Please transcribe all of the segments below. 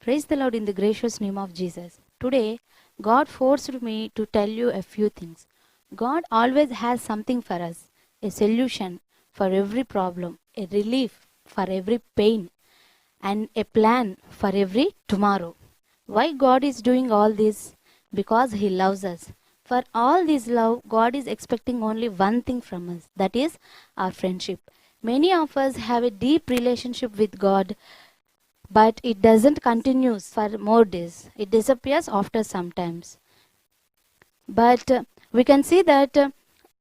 Praise the Lord in the gracious name of Jesus. Today, God forced me to tell you a few things. God always has something for us, a solution for every problem, a relief for every pain, and a plan for every tomorrow. Why God is doing all this? Because He loves us. For all this love, God is expecting only one thing from us, that is our friendship. Many of us have a deep relationship with God, but it doesn't continue for more days. It disappears after sometimes. But we can see that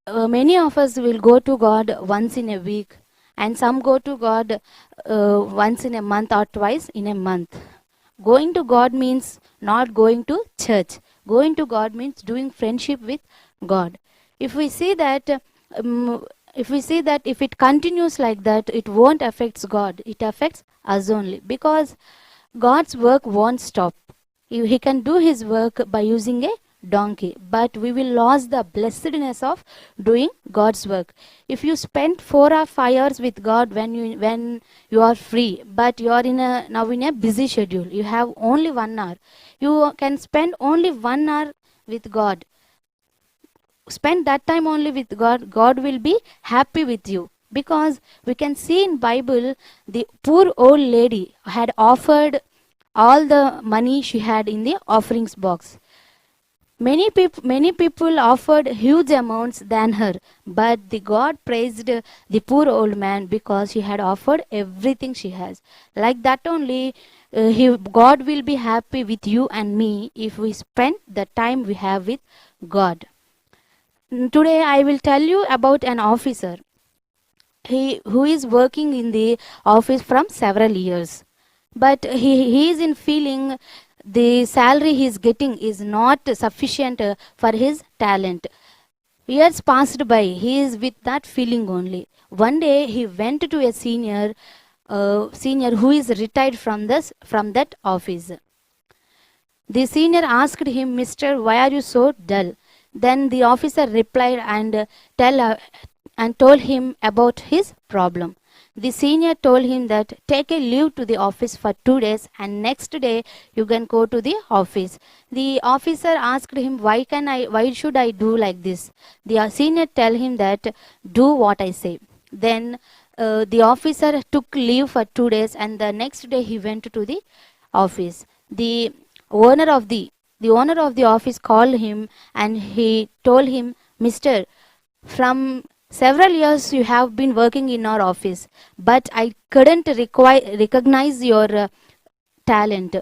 many of us will go to God once in a week, and some go to God once in a month or twice in a month. Going to God means not going to church. Going to God means doing friendship with God. If we see that, um, if it continues like that, it won't affect God. It affects us only, because God's work won't stop. He can do His work by using a donkey, but we will lose the blessedness of doing God's work. If you spend 4 or 5 hours with God when you are free, but you are now in a busy schedule, you have only 1 hour. You can spend only 1 hour with God. Spend that time only with God. God will be happy with you, because we can see in Bible the poor old lady had offered all the money she had in the offerings box. Many people offered huge amounts than her, but the God praised the poor old man because he had offered everything she has. Like that only, God will be happy with you and me if we spend the time we have with God. Today I will tell you about an officer who is working in the office from several years, but he is in feeling the salary he is getting is not sufficient for his talent. Years passed by, he is with that feeling only. One day he went to a senior who is retired from that office. The senior asked him, "Mister, why are you so dull?" Then the officer replied and told him about his problem. The senior told him that take a leave to the office for 2 days, and next day you can go to the office. The officer asked him, why should I do like this? The senior tell him that do what I say. Then the officer took leave for 2 days, and the next day he went to the office. Owner of the owner of the office called him, and he told him, "Mister, from several years you have been working in our office, but I couldn't recognize your talent.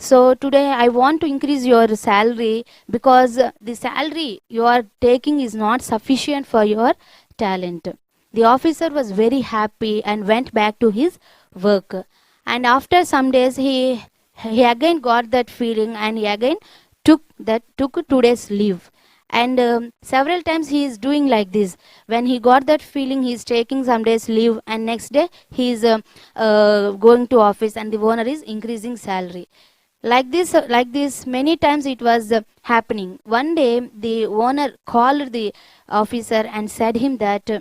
So today I want to increase your salary, because the salary you are taking is not sufficient for your talent." The officer was very happy and went back to his work. And after some days, he again got that feeling, and he again took 2 days leave. And several times he is doing like this. When he got that feeling, he is taking some days leave, and next day he is going to office, and the owner is increasing salary. Like this many times it was happening. One day the owner called the officer and said him that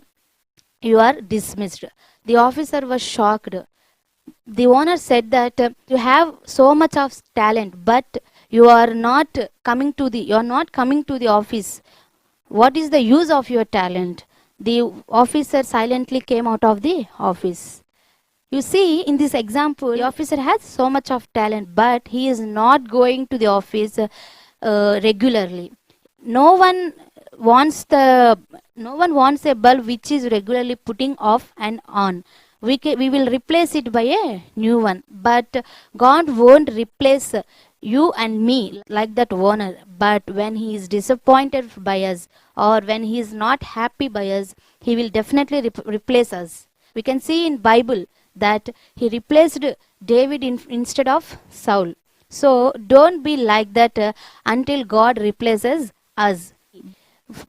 you are dismissed. The officer was shocked. The owner said that you have so much of talent, but you are not coming to the office. What is the use of your talent? The officer silently came out of the office. You see, in this example, the officer has so much of talent, but he is not going to the office regularly. No one wants the no one wants a bulb which is regularly putting off and on. We will replace it by a new one, but God won't replace you and me like that owner. But when he is disappointed by us, or when he is not happy by us, he will definitely replace us. We can see in Bible that he replaced David instead of Saul. So don't be like that until God replaces us.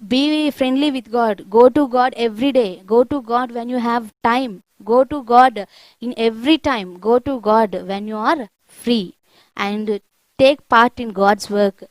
Be friendly with God. Go to God every day. Go to God when you have time. Go to God in every time. Go to God when you are free. And take part in God's work.